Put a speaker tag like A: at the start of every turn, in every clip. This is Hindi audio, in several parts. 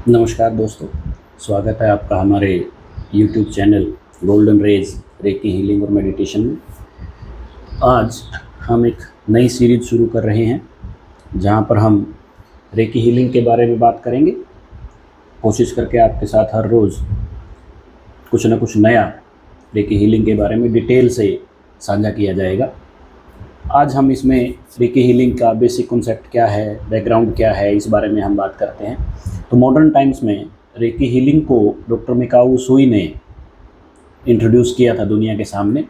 A: नमस्कार दोस्तों, स्वागत है आपका हमारे YouTube channel golden rays reiki healing और मेडिटेशन में। आज हम एक नई सीरीज शुरू कर रहे हैं जहां पर हम रेकी हीलिंग के बारे में बात करेंगे। कोशिश करके आपके साथ हर रोज़ कुछ ना कुछ नया रेकी हीलिंग के बारे में डिटेल से साझा किया जाएगा। आज हम इसमें रेकी हीलिंग का बेसिक कॉन्सेप्ट क्या है, बैकग्राउंड क्या है, इस बारे में हम बात करते हैं। तो मॉडर्न टाइम्स में रेकी हीलिंग को डॉक्टर मिकाओ उसुई ने इंट्रोड्यूस किया था दुनिया के सामने।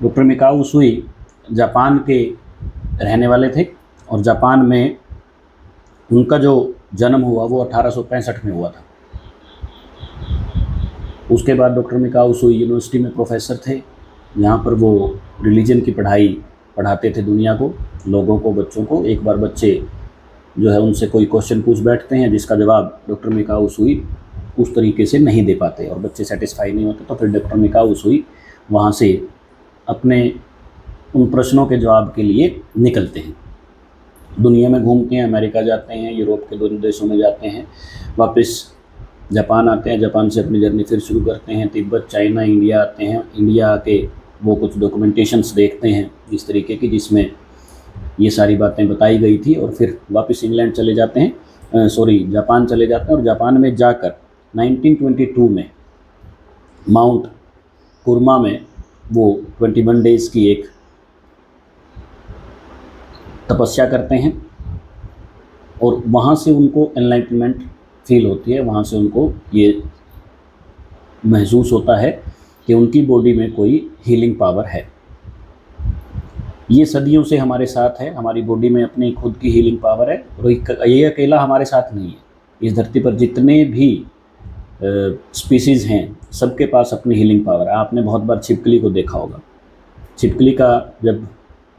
A: डॉक्टर मिकाओ उसुई जापान के रहने वाले थे और जापान में उनका जो जन्म हुआ वो 1865 में हुआ था। उसके बाद डॉक्टर मिकाओ उसुई यूनिवर्सिटी में प्रोफेसर थे, यहाँ पर वो रिलीजन की पढ़ाई पढ़ाते थे दुनिया को, लोगों को, बच्चों को। एक बार बच्चे जो है उनसे कोई क्वेश्चन पूछ बैठते हैं जिसका जवाब डॉक्टर मिकाओ उसुई उस तरीके से नहीं दे पाते और बच्चे सेटिस्फाई नहीं होते, तो फिर डॉक्टर मिकाओ उसुई वहाँ से अपने उन प्रश्नों के जवाब के लिए निकलते हैं। दुनिया में घूमते हैं, अमेरिका जाते हैं, यूरोप के दोनों देशों में जाते हैं, वापस जापान आते हैं, जापान से अपनी जर्नी फिर शुरू करते हैं, तिब्बत, चाइना, इंडिया आते हैं। इंडिया आके वो कुछ डॉक्यूमेंटेशंस देखते हैं इस तरीके की जिसमें ये सारी बातें बताई गई थी, और फिर वापस इंग्लैंड चले जाते हैं, जापान चले जाते हैं। और जापान में जाकर 1922 में माउंट कुरमा में वो 21 डेज़ की एक तपस्या करते हैं और वहाँ से उनको एनलाइटमेंट फील होती है। वहाँ से उनको ये महसूस होता है कि उनकी बॉडी में कोई हीलिंग पावर है। ये सदियों से हमारे साथ है, हमारी बॉडी में अपनी खुद की हीलिंग पावर है और ये अकेला हमारे साथ नहीं है। इस धरती पर जितने भी स्पीसीज़ हैं सबके पास अपनी हीलिंग पावर है। आपने बहुत बार छिपकली को देखा होगा। छिपकली का जब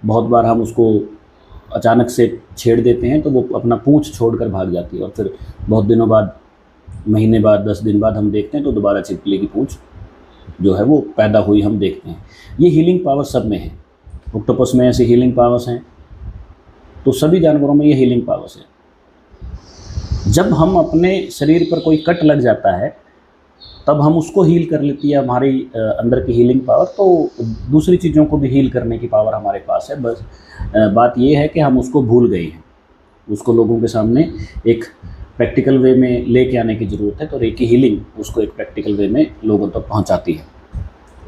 A: बहुत बार हम उसको अचानक से छेड़ देते हैं तो वो अपना पूंछ छोड़कर भाग जाती है और फिर बहुत दिनों बाद, महीने बाद, 10 दिन बाद हम देखते हैं तो दोबारा छिपकली की पूंछ जो है वो पैदा हुई हम देखते हैं। ये हीलिंग पावर सब में है। ऑक्टोपस में ऐसी हीलिंग पावर्स हैं, तो सभी जानवरों में ये हीलिंग पावर्स है। जब हम अपने शरीर पर कोई कट लग जाता है तब हम उसको हील कर लेती है हमारी अंदर की हीलिंग पावर। तो दूसरी चीज़ों को भी हील करने की पावर हमारे पास है, बस बात ये है कि हम उसको भूल गए हैं। उसको लोगों के सामने एक प्रैक्टिकल वे में लेके आने की ज़रूरत है। तो रेकी हीलिंग उसको एक प्रैक्टिकल वे में लोगों तक पहुंचाती है।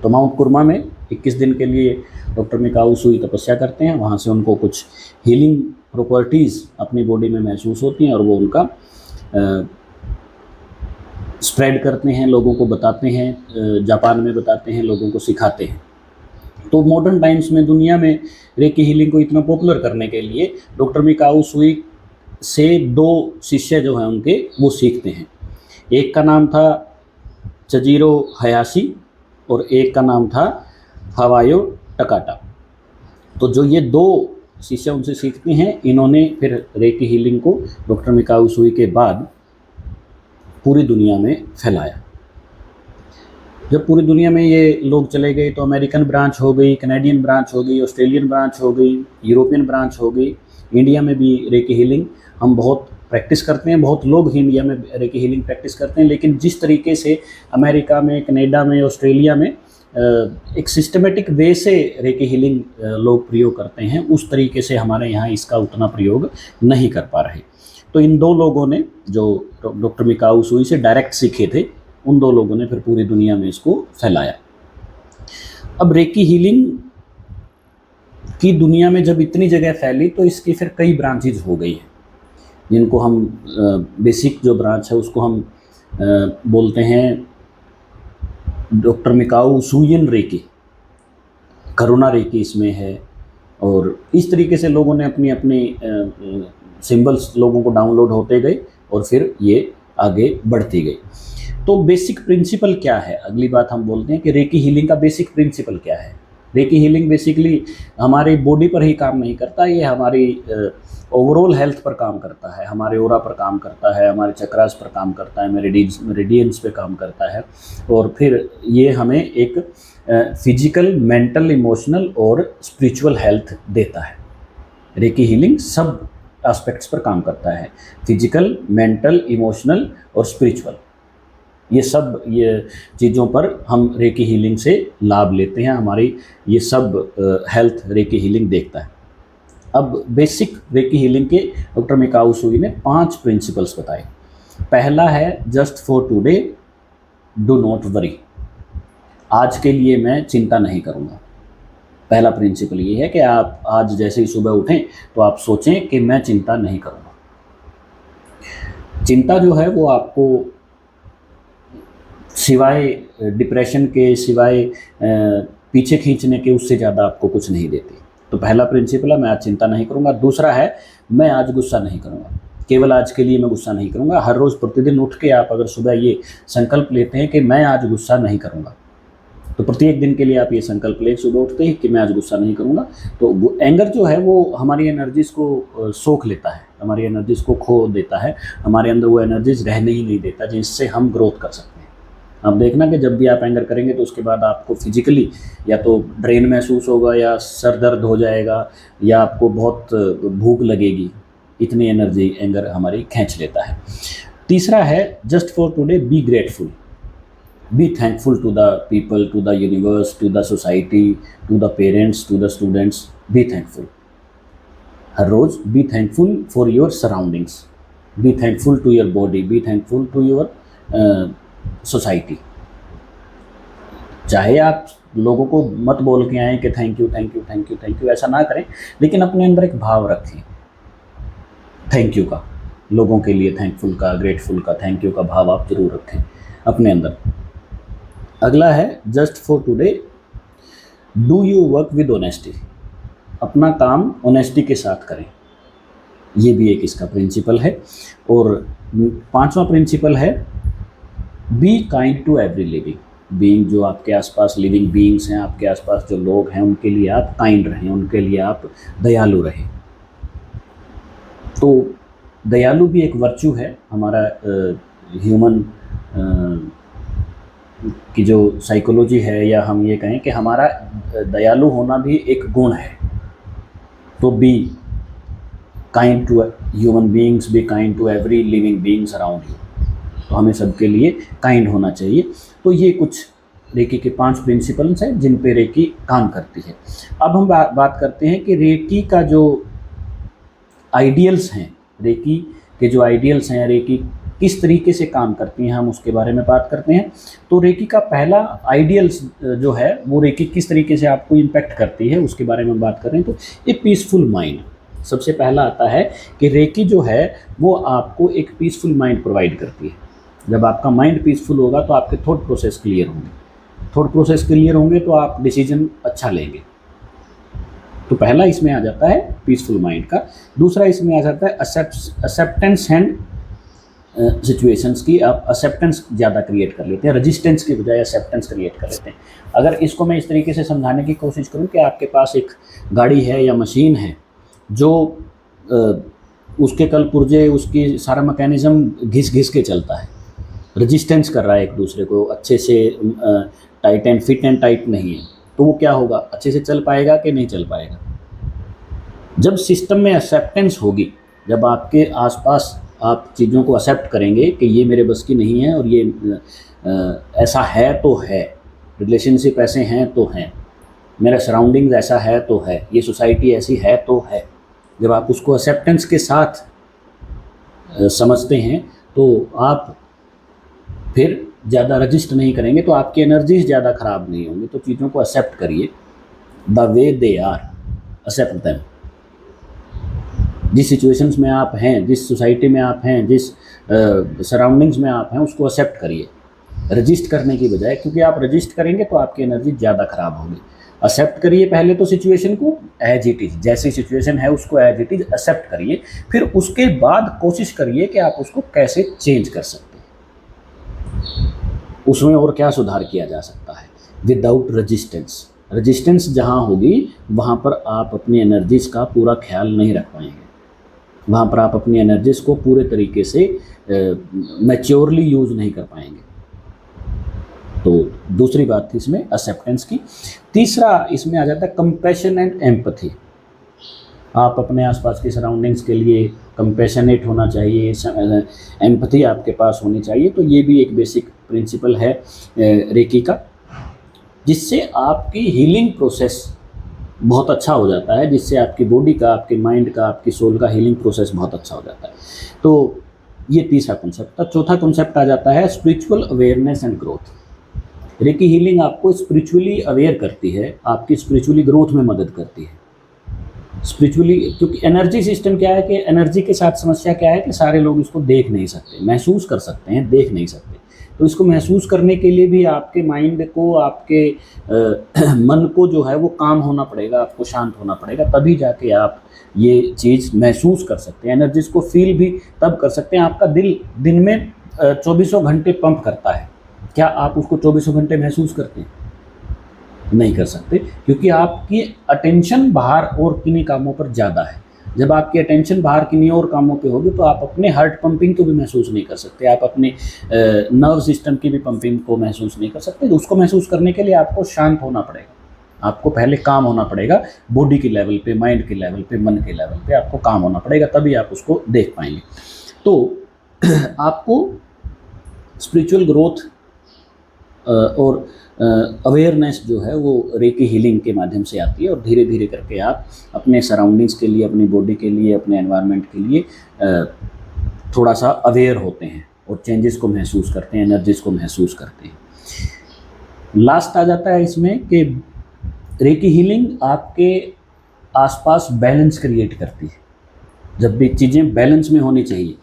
A: तो माउंट कुरमा में 21 दिन के लिए डॉक्टर मिकाओ उसुई तपस्या करते हैं। वहाँ से उनको कुछ हीलिंग प्रॉपर्टीज़ अपनी बॉडी में महसूस होती हैं और वो उनका स्प्रेड करते हैं, लोगों को बताते हैं, जापान में बताते हैं, लोगों को सिखाते हैं। तो मॉडर्न टाइम्स में दुनिया में रेकी हीलिंग को इतना पॉपुलर करने के लिए डॉक्टर मिकाओ उसुई से 2 शिष्य जो हैं उनके वो सीखते हैं। एक का नाम था चजीरो हयाशी और एक का नाम था हवायो टकाटा। तो जो ये 2 शिष्य उनसे सीखते हैं, इन्होंने फिर रेकी हीलिंग को डॉक्टर मिकाओ उसुई के बाद पूरी दुनिया में फैलाया। जब पूरी दुनिया में ये लोग चले गए तो अमेरिकन ब्रांच हो गई, कनेडियन ब्रांच हो गई, ऑस्ट्रेलियन ब्रांच हो गई, यूरोपियन ब्रांच हो गई। इंडिया में भी रेकी हीलिंग हम बहुत प्रैक्टिस करते हैं, बहुत लोग इंडिया में रेकी हीलिंग प्रैक्टिस करते हैं। लेकिन जिस तरीके से अमेरिका में, कनाडा में, ऑस्ट्रेलिया में एक सिस्टमेटिक वे से रेकी हीलिंग लोग प्रयोग करते हैं, उस तरीके से हमारे यहाँ इसका उतना प्रयोग नहीं कर पा रहे। तो इन 2 लोगों ने जो डॉक्टर मिकाओ उसुई से डायरेक्ट सीखे थे, उन 2 लोगों ने फिर पूरी दुनिया में इसको फैलाया। अब रेकी हीलिंग की दुनिया में जब इतनी जगह फैली तो इसकी फिर कई ब्रांचेज हो गई हैं, जिनको हम बेसिक जो ब्रांच है उसको हम बोलते हैं डॉक्टर मिकाओ उसुयिन रेकी, करुणा रेकी इसमें है। और इस तरीके से लोगों ने अपनी अपनी सिंबल्स लोगों को डाउनलोड होते गए और फिर ये आगे बढ़ती गई। तो बेसिक प्रिंसिपल क्या है, अगली बात हम बोलते हैं कि रेकी हीलिंग का बेसिक प्रिंसिपल क्या है। रेकी हीलिंग बेसिकली हमारी बॉडी पर ही काम नहीं करता, ये हमारी ओवरऑल हेल्थ पर काम करता है, हमारे ओरा पर काम करता है, हमारे चक्रास पर काम करता है, मेरिडियंस पे काम करता है। और फिर ये हमें एक फिजिकल, मेंटल, इमोशनल और स्पिरिचुअल हेल्थ देता है। रेकी हीलिंग सब एस्पेक्ट्स पर काम करता है, फिजिकल, मेंटल, इमोशनल और स्पिरिचुअल। ये चीज़ों पर हम रेकी हीलिंग से लाभ लेते हैं। हमारी ये सब हेल्थ रेकी हीलिंग देखता है। अब बेसिक रेकी हीलिंग के डॉक्टर मिकाओ सुई ने 5 प्रिंसिपल्स बताए। पहला है just for today do not worry, आज के लिए मैं चिंता नहीं करूँगा। पहला प्रिंसिपल ये है कि आप आज जैसे ही सुबह उठें तो आप सोचें कि मैं चिंता नहीं करूँगा। चिंता जो है वो आपको सिवाय डिप्रेशन के, सिवाय पीछे खींचने के, उससे ज़्यादा आपको कुछ नहीं देती। तो पहला प्रिंसिपल है मैं आज चिंता नहीं करूँगा। दूसरा है मैं आज गुस्सा नहीं करूँगा, केवल आज के लिए मैं गुस्सा नहीं करूँगा। हर रोज़ प्रतिदिन उठ के आप अगर सुबह ये संकल्प लेते हैं कि मैं आज गुस्सा नहीं करूँगा, तो प्रत्येक दिन के लिए आप ये संकल्प लें सुबह उठते ही कि मैं आज गुस्सा नहीं करूँगा, तो एंगर जो है वो हमारी एनर्जीज़ को सोख लेता है, हमारी एनर्जीज़ को खो देता है, हमारे अंदर वो एनर्जीज़ रहने ही नहीं देता जिससे हम ग्रोथ कर सकते हैं। आप देखना कि जब भी आप एंगर करेंगे तो उसके बाद आपको फिजिकली या तो ड्रेन महसूस होगा, या सर दर्द हो जाएगा, या आपको बहुत भूख लगेगी। इतनी एनर्जी एंगर हमारी खींच लेता है। तीसरा है just for today be grateful, be thankful to the people, to the universe, to the society, to the parents, to the students. Be thankful, हर रोज़ be thankful for your surroundings, be thankful to your body, be thankful to your society. चाहे आप लोगों को मत बोल के आएँ कि thank you thank you thank you thank you, ऐसा ना करें, लेकिन अपने अंदर एक भाव रखें थैंक यू का, लोगों के लिए थैंकफुल का, ग्रेटफुल का, थैंक यू का भाव आप जरूर रखें अपने अंदर। अगला है just for today do you work with honesty, अपना काम ऑनेस्टी के साथ करें। ये भी एक इसका प्रिंसिपल है। और 5वां प्रिंसिपल है be kind to every living being, जो आपके आसपास लिविंग बीइंग्स हैं, आपके आसपास जो लोग हैं, उनके लिए आप काइंड रहें, उनके लिए आप दयालु रहें। तो दयालु भी एक वर्च्यू है हमारा ह्यूमन की जो साइकोलॉजी है, या हम ये कहें कि हमारा दयालु होना भी एक गुण है। तो be kind to human beings, be kind to every living beings around you. तो हमें सबके लिए काइंड होना चाहिए। तो ये कुछ रेकी के 5 प्रिंसिपल्स हैं जिन पे रेकी काम करती है। अब हम बात करते हैं कि रेकी का जो आइडियल्स हैं, रेकी के जो आइडियल्स हैं, रेकी किस तरीके से काम करती हैं, हम उसके बारे में बात करते हैं। तो रेकी का पहला आइडियल्स जो है वो रेकी किस तरीके से आपको इम्पैक्ट करती है उसके बारे में बात कर रहे हैं। तो ये पीसफुल माइंड सबसे पहला आता है कि रेकी जो है वो आपको एक पीसफुल माइंड प्रोवाइड करती है। जब आपका माइंड पीसफुल होगा तो आपके थॉट प्रोसेस क्लियर होंगे, थॉट प्रोसेस क्लियर होंगे तो आप डिसीजन अच्छा लेंगे। तो पहला इसमें आ जाता है पीसफुल माइंड का। दूसरा इसमें आ जाता है एक्सेप्टेंस एंड सिचुएशंस की। आप एक्सेप्टेंस ज़्यादा क्रिएट कर लेते हैं, रेजिस्टेंस के बजाय एक्सेप्टेंस क्रिएट कर लेते हैं। अगर इसको मैं इस तरीके से समझाने की कोशिश करूं कि आपके पास एक गाड़ी है या मशीन है जो उसके कल पुर्जे, उसकी सारा मैकेनिज़्म घिस घिस के चलता है, रेजिस्टेंस कर रहा है एक दूसरे को, अच्छे से tight and fit and tight नहीं है, तो वो क्या होगा, अच्छे से चल पाएगा कि नहीं चल पाएगा। जब सिस्टम में एक्सेप्टेंस होगी, जब आपके आसपास आप चीज़ों को एक्सेप्ट करेंगे कि ये मेरे बस की नहीं है और ये ऐसा है तो है, रिलेशनशिप ऐसे हैं तो हैं, मेरा सराउंडिंग्स ऐसा है तो है, ये सोसाइटी ऐसी है तो है, जब आप उसको एक्सेप्टेंस के साथ समझते हैं तो आप फिर ज़्यादा रजिस्ट नहीं करेंगे, तो आपकी एनर्जीज ज़्यादा ख़राब नहीं होंगी। तो चीज़ों को एक्सेप्ट करिए the way they are, accept them. जिस सिचुएशंस में आप हैं, जिस सोसाइटी में आप हैं, जिस सराउंडिंग्स में आप हैं, उसको एक्सेप्ट करिए रजिस्ट करने की बजाय, क्योंकि आप रजिस्ट करेंगे तो आपकी एनर्जी ज़्यादा ख़राब होगी। एक्सेप्ट करिए पहले तो सिचुएशन को एज इट इज़, जैसी सिचुएशन है उसको एज इट इज़ एक्सेप्ट करिए, फिर उसके बाद कोशिश करिए कि आप उसको कैसे चेंज कर सकते हैं, उसमें और क्या सुधार किया जा सकता है विदाउट रजिस्टेंस। रजिस्टेंस जहाँ होगी वहाँ पर आप अपनी एनर्जीज़ का पूरा ख्याल नहीं रख पाएंगे, वहाँ पर आप अपनी एनर्जीज़ को पूरे तरीके से मैच्योरली यूज़ नहीं कर पाएंगे। तो दूसरी बात थी इसमें एक्सेप्टेंस की। तीसरा इसमें आ जाता है कंपैशन एंड एम्पैथी। आप अपने आसपास की सराउंडिंग्स के लिए कंपैशनेट होना चाहिए, एम्पैथी आपके पास होनी चाहिए। तो ये भी एक बेसिक प्रिंसिपल है रेकी का, जिससे आपकी हीलिंग प्रोसेस बहुत अच्छा हो जाता है, जिससे आपकी बॉडी का, आपके माइंड का, आपकी सोल का हीलिंग प्रोसेस बहुत अच्छा हो जाता है। तो ये तीसरा कॉन्सेप्ट था। चौथा कॉन्सेप्ट आ जाता है spiritual awareness and growth. Recce healing आपको स्पिरिचुअली अवेयर करती है, आपकी स्पिरिचुअली ग्रोथ में मदद करती है। स्पिरिचुअली, क्योंकि एनर्जी सिस्टम क्या है कि एनर्जी के साथ समस्या क्या है कि सारे लोग इसको देख नहीं सकते, महसूस कर सकते हैं, देख नहीं सकते। तो इसको महसूस करने के लिए भी आपके माइंड को, आपके मन को जो है वो काम होना पड़ेगा, आपको शांत होना पड़ेगा, तभी जाके आप ये चीज़ महसूस कर सकते हैं। एनर्जीज को फील भी तब कर सकते हैं। आपका दिल दिन में 24 घंटे पंप करता है, क्या आप उसको 24 घंटे महसूस करते हैं? नहीं कर सकते, क्योंकि आपकी अटेंशन बाहर और किन्हीं कामों पर ज़्यादा है। जब आपकी अटेंशन बाहर किन्हीं और कामों पे होगी तो आप अपने हार्ट पंपिंग को भी महसूस नहीं कर सकते, आप अपने नर्व सिस्टम की भी पंपिंग को महसूस नहीं कर सकते। तो उसको महसूस करने के लिए आपको शांत होना पड़ेगा, आपको पहले काम होना पड़ेगा, बॉडी के लेवल पे, माइंड के लेवल पे, मन के लेवल पे आपको काम होना पड़ेगा, तभी आप उसको देख पाएंगे। तो आपको स्पिरिचुअल ग्रोथ और अवेयरनेस जो है वो रेकी हीलिंग के माध्यम से आती है, और धीरे धीरे करके आप अपने सराउंडिंग्स के लिए, अपनी बॉडी के लिए, अपने एनवायरनमेंट के लिए थोड़ा सा अवेयर होते हैं और चेंजेस को महसूस करते हैं, एनर्जीज को महसूस करते हैं। लास्ट आ जाता है इसमें कि रेकी हीलिंग आपके आसपास बैलेंस क्रिएट करती है। जब भी चीज़ें बैलेंस में होनी चाहिए,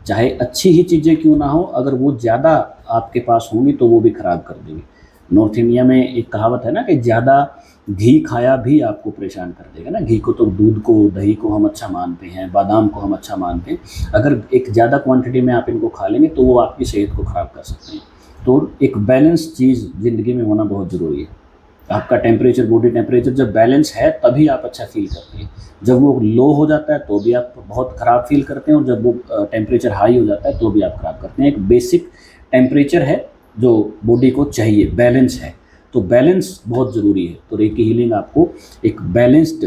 A: चाहे अच्छी ही चीज़ें क्यों ना हो, अगर वो ज़्यादा आपके पास होंगी तो वो भी ख़राब कर देंगी। नॉर्थ इंडिया में एक कहावत है ना कि ज़्यादा घी खाया भी आपको परेशान कर देगा ना। घी को तो, दूध को, दही को हम अच्छा मानते हैं, बादाम को हम अच्छा मानते हैं, अगर एक ज़्यादा क्वांटिटी में आप इनको खा लेंगे तो वो आपकी सेहत को ख़राब कर सकते हैं। तो एक बैलेंस चीज़ ज़िंदगी में होना बहुत ज़रूरी है। आपका टेम्परेचर, बॉडी टेम्परेचर जब बैलेंस है तभी आप अच्छा फील करते हैं। जब वो लो हो जाता है तो भी आप बहुत ख़राब फील करते हैं, और जब वो टेम्परेचर हाई हो जाता है तो भी आप ख़राब करते हैं। एक बेसिक टेम्परेचर है जो बॉडी को चाहिए, बैलेंस है, तो बैलेंस बहुत ज़रूरी है। तो रेकी हीलिंग आपको एक बैलेंस्ड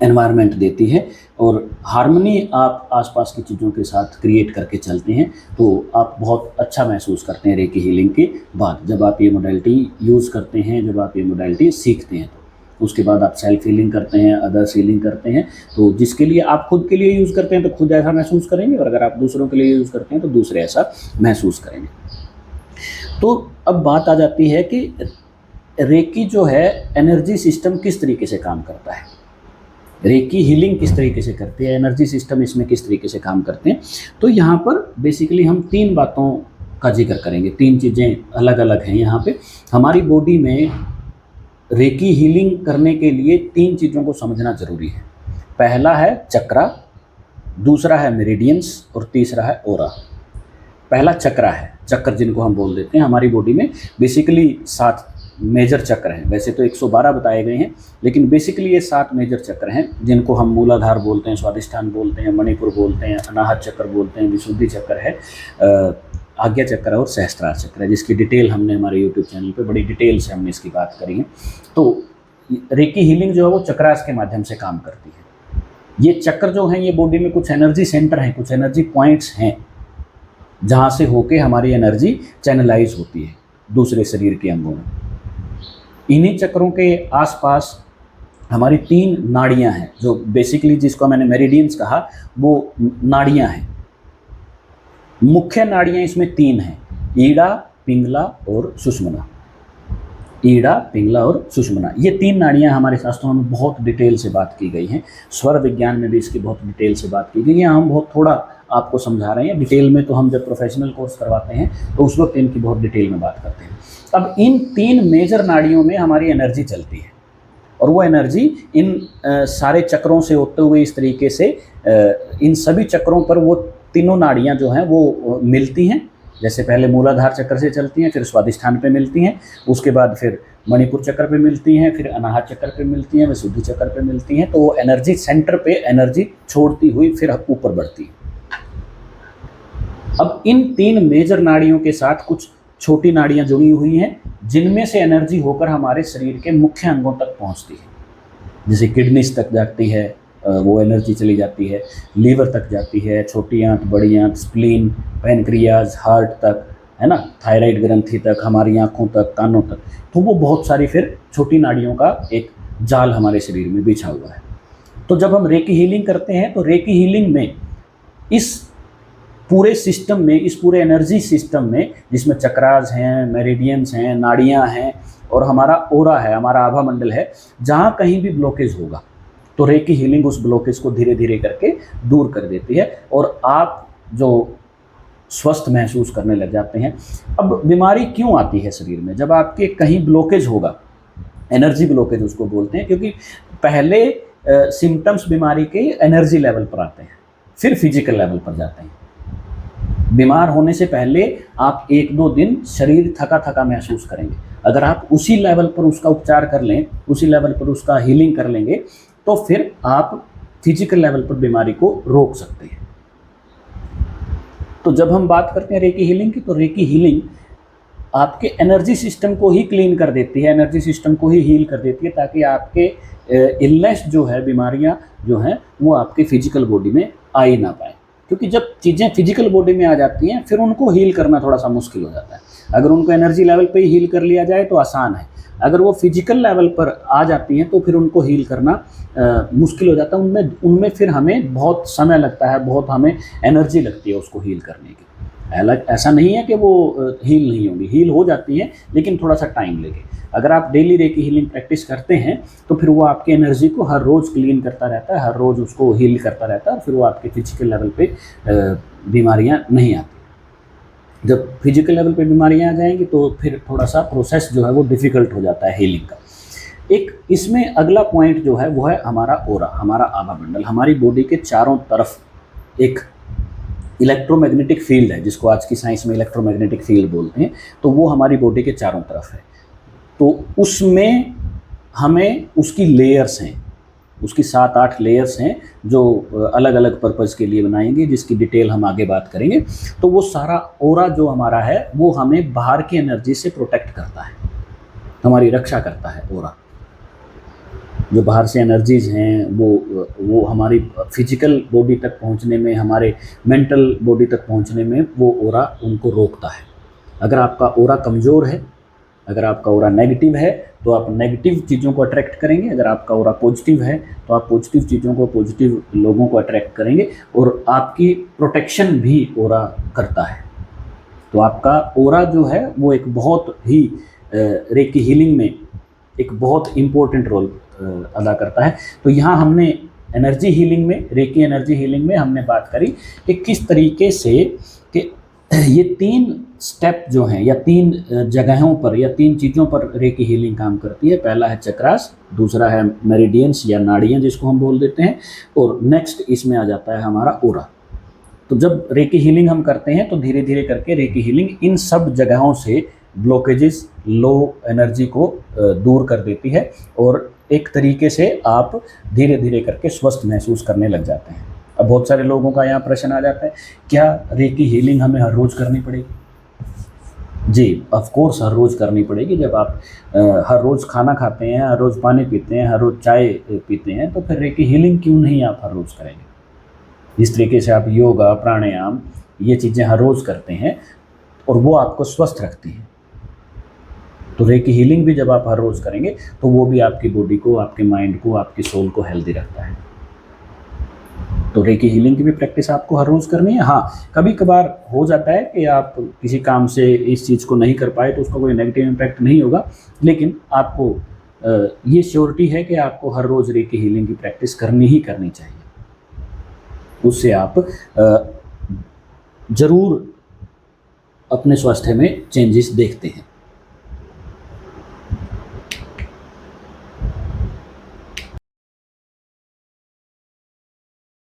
A: एनवायरनमेंट देती है, और हार्मनी आप आसपास की चीज़ों के साथ क्रिएट करके चलते हैं तो आप बहुत अच्छा महसूस करते हैं रेकी हीलिंग के बाद। जब आप ये मोडेलिटी यूज़ करते हैं, जब आप ये मोडेलिटी सीखते हैं, तो उसके बाद आप सेल्फ हीलिंग करते हैं, अदर्स हीलिंग करते हैं। तो जिसके लिए आप खुद के लिए यूज़ करते हैं तो खुद ऐसा महसूस करेंगे, और अगर आप दूसरों के लिए यूज़ करते हैं तो दूसरे ऐसा महसूस करेंगे। तो अब बात आ जाती है कि रेकी जो है, एनर्जी सिस्टम किस तरीके से काम करता है, रेकी हीलिंग किस तरीके से करती है, एनर्जी सिस्टम इसमें किस तरीके से काम करते हैं। तो यहाँ पर बेसिकली हम 3 बातों का जिक्र करेंगे। 3 चीज़ें अलग अलग हैं यहाँ पे। हमारी बॉडी में रेकी हीलिंग करने के लिए 3 चीज़ों को समझना ज़रूरी है। पहला है चक्रा, दूसरा है मेरिडियंस, और तीसरा है ओरा। पहला चक्रा है, चक्र जिनको हम बोल देते हैं। हमारी बॉडी में बेसिकली 7 मेजर चक्र हैं, वैसे तो 112 बताए गए हैं, लेकिन बेसिकली ये 7 मेजर चक्र हैं, जिनको हम मूलाधार बोलते हैं, स्वादिष्ठान बोलते हैं, मणिपुर बोलते हैं, अनाहत चक्र बोलते हैं, विशुद्धि चक्र है, आज्ञा चक्र है, और सहस्त्रार चक्र है, जिसकी डिटेल हमने हमारे यूट्यूब चैनल पे बड़ी डिटेल से हमने इसकी बात करी है। तो रेकी हीलिंग जो है वो चक्रास के माध्यम से काम करती है। ये चक्र जो हैं ये बॉडी में कुछ एनर्जी सेंटर हैं, कुछ एनर्जी पॉइंट्स हैं, जहाँ से होके हमारी एनर्जी चैनलाइज होती है दूसरे शरीर के अंगों में। इन्हीं चक्रों के आसपास हमारी 3 नाड़ियाँ हैं, जो बेसिकली जिसको मैंने मेरिडियंस कहा, वो नाड़ियाँ हैं। मुख्य नाड़ियाँ इसमें 3 हैं, ईड़ा, पिंगला और सुषुम्ना। ईड़ा, पिंगला और सुषुम्ना, ये 3 नाड़ियाँ हमारे शास्त्रों में बहुत डिटेल से बात की गई हैं। स्वर विज्ञान में भी इसकी बहुत डिटेल से बात की गई है। हम बहुत थोड़ा आपको समझा रहे हैं, डिटेल में तो हम जब प्रोफेशनल कोर्स करवाते हैं तो उस वक्त इनकी बहुत डिटेल में बात करते हैं। अब इन 3 मेजर नाड़ियों में हमारी एनर्जी चलती है, और वो एनर्जी इन सारे चक्रों से होते हुए इस तरीके से इन सभी चक्रों पर वो तीनों नाड़ियाँ जो हैं वो मिलती हैं। जैसे पहले मूलाधार चक्र से चलती हैं, फिर स्वादिष्ठान पे मिलती हैं, उसके बाद फिर मणिपुर चक्र पे मिलती हैं, फिर अनाहत चक्र पे मिलती हैं, विशुद्धि चक्र पे मिलती हैं। तो वो एनर्जी सेंटर पे एनर्जी छोड़ती हुई फिर ऊपर बढ़ती है। अब इन 3 मेजर नाड़ियों के साथ कुछ छोटी नाड़ियाँ जुड़ी हुई हैं, जिनमें से एनर्जी होकर हमारे शरीर के मुख्य अंगों तक पहुँचती है। जैसे किडनीज तक जाती है, वो एनर्जी चली जाती है, लीवर तक जाती है, छोटी आंत, बड़ी आंत, स्प्लीन, पैनक्रियाज, हार्ट तक, है ना, थायराइड ग्रंथि तक, हमारी आँखों तक, कानों तक। तो वो बहुत सारी फिर छोटी नाड़ियों का एक जाल हमारे शरीर में बिछा हुआ है। तो जब हम रेकी हीलिंग करते हैं तो रेकी हीलिंग में इस पूरे सिस्टम में, इस पूरे एनर्जी सिस्टम में, जिसमें चक्रास हैं, मेरिडियंस हैं, नाड़ियाँ हैं और हमारा ओरा है, हमारा आभा मंडल है, जहाँ कहीं भी ब्लॉकेज होगा तो रेकी हीलिंग उस ब्लॉकेज को धीरे धीरे करके दूर कर देती है और आप जो स्वस्थ महसूस करने लग जाते हैं। अब बीमारी क्यों आती है शरीर में? जब आपके कहीं ब्लॉकेज होगा, एनर्जी ब्लॉकेज उसको बोलते हैं, क्योंकि पहले सिम्टम्स बीमारी के एनर्जी लेवल पर आते हैं, फिर फिजिकल लेवल पर जाते हैं। बीमार होने से पहले आप 1-2 दिन शरीर थका थका महसूस करेंगे। अगर आप उसी लेवल पर उसका उपचार कर लें, उसी लेवल पर उसका हीलिंग कर लेंगे, तो फिर आप फिजिकल लेवल पर बीमारी को रोक सकते हैं। तो जब हम बात करते हैं रेकी हीलिंग की, तो रेकी हीलिंग आपके एनर्जी सिस्टम को ही क्लीन कर देती है, एनर्जी सिस्टम को ही हील कर देती है, ताकि आपके इलनेस जो है, बीमारियां जो हैं, वो आपके फिजिकल बॉडी में आ ही ना पाए। क्योंकि जब चीज़ें फिजिकल बॉडी में आ जाती हैं फिर उनको हील करना थोड़ा सा मुश्किल हो जाता है। अगर उनको एनर्जी लेवल पे ही हील कर लिया जाए तो आसान है, अगर वो फिजिकल लेवल पर आ जाती हैं तो फिर उनको हील करना मुश्किल हो जाता है। उनमें फिर हमें बहुत समय लगता है, बहुत हमें एनर्जी लगती है उसको हील करने की। ऐसा नहीं है कि वो हील नहीं होंगी, हील हो जाती है, लेकिन थोड़ा सा टाइम लेके। अगर आप डेली रेकी हीलिंग प्रैक्टिस करते हैं तो फिर वो आपकी एनर्जी को हर रोज़ क्लीन करता रहता है, हर रोज़ उसको हील करता रहता है, और फिर वो आपके फिजिकल लेवल पे बीमारियां नहीं आती। जब फिजिकल लेवल पे बीमारियां आ जाएंगी तो फिर थोड़ा सा प्रोसेस जो है वो डिफ़िकल्ट हो जाता है हीलिंग का। एक इसमें अगला पॉइंट जो है वो है हमारा ओरा, हमारा आभा मंडल। हमारी बॉडी के चारों तरफ एक इलेक्ट्रोमैग्नेटिक फील्ड है, जिसको आज की साइंस में इलेक्ट्रोमैग्नेटिक फील्ड बोलते हैं। तो वो हमारी बॉडी के चारों तरफ है। तो उसमें हमें उसकी लेयर्स हैं, उसकी 7-8 लेयर्स हैं जो अलग अलग पर्पज़ के लिए बनाएंगे, जिसकी डिटेल हम आगे बात करेंगे। तो वो सारा ओरा जो हमारा है वो हमें बाहर की एनर्जी से प्रोटेक्ट करता है, हमारी रक्षा करता है। ओरा जो बाहर से एनर्जीज़ हैं वो हमारी फिजिकल बॉडी तक पहुंचने में, हमारे मेंटल बॉडी तक पहुंचने में वो ओरा उनको रोकता है। अगर आपका ओरा कमज़ोर है, अगर आपका ओरा नेगेटिव है तो आप नेगेटिव चीज़ों को अट्रैक्ट करेंगे, अगर आपका ओरा पॉजिटिव है तो आप पॉजिटिव चीज़ों को, पॉजिटिव लोगों को अट्रैक्ट करेंगे, और आपकी प्रोटेक्शन भी ओरा करता है। तो आपका ओरा जो है वो एक बहुत ही रेकी हीलिंग में एक बहुत इम्पोर्टेंट रोल अदा करता है। तो यहाँ हमने एनर्जी हीलिंग में, रेकी एनर्जी हीलिंग में हमने बात करी कि किस तरीके से कि ये 3 स्टेप जो हैं, या 3 जगहों पर या 3 चीज़ों पर रेकी हीलिंग काम करती है। पहला है चक्रास, दूसरा है मेरिडियंस या नाड़ियाँ जिसको हम बोल देते हैं, और नेक्स्ट इसमें आ जाता है हमारा ओरा। तो जब रेकी हीलिंग हम करते हैं तो धीरे धीरे करके रेकी हीलिंग इन सब जगहों से ब्लॉकेजेस, लो एनर्जी को दूर कर देती है, और एक तरीके से आप धीरे धीरे करके स्वस्थ महसूस करने लग जाते हैं। अब बहुत सारे लोगों का यहाँ प्रश्न आ जाता है, क्या रेकी हीलिंग हमें हर रोज़ करनी पड़ेगी? जी, ऑफ कोर्स हर रोज़ करनी पड़ेगी। जब आप हर रोज़ खाना खाते हैं, हर रोज़ पानी पीते हैं, हर रोज़ चाय पीते हैं, तो फिर रेकी हीलिंग क्यों नहीं आप हर रोज़ करेंगे? जिस तरीके से आप योगा, प्राणायाम, ये चीज़ें हर रोज़ करते हैं और वो आपको स्वस्थ रखती हैं, तो रेकी हीलिंग भी जब आप हर रोज़ करेंगे तो वो भी आपकी बॉडी को, आपके माइंड को, आपकी सोल को हेल्दी रखता है। तो रेकी हीलिंग की भी प्रैक्टिस आपको हर रोज़ करनी है। हाँ, कभी कभार हो जाता है कि आप किसी काम से इस चीज़ को नहीं कर पाए तो उसका कोई नेगेटिव इम्पैक्ट नहीं होगा, लेकिन आपको ये श्योरिटी है कि आपको हर रोज़ रेकी हीलिंग की प्रैक्टिस करनी ही करनी चाहिए। उससे आप ज़रूर अपने स्वास्थ्य में चेंजेस देखते हैं।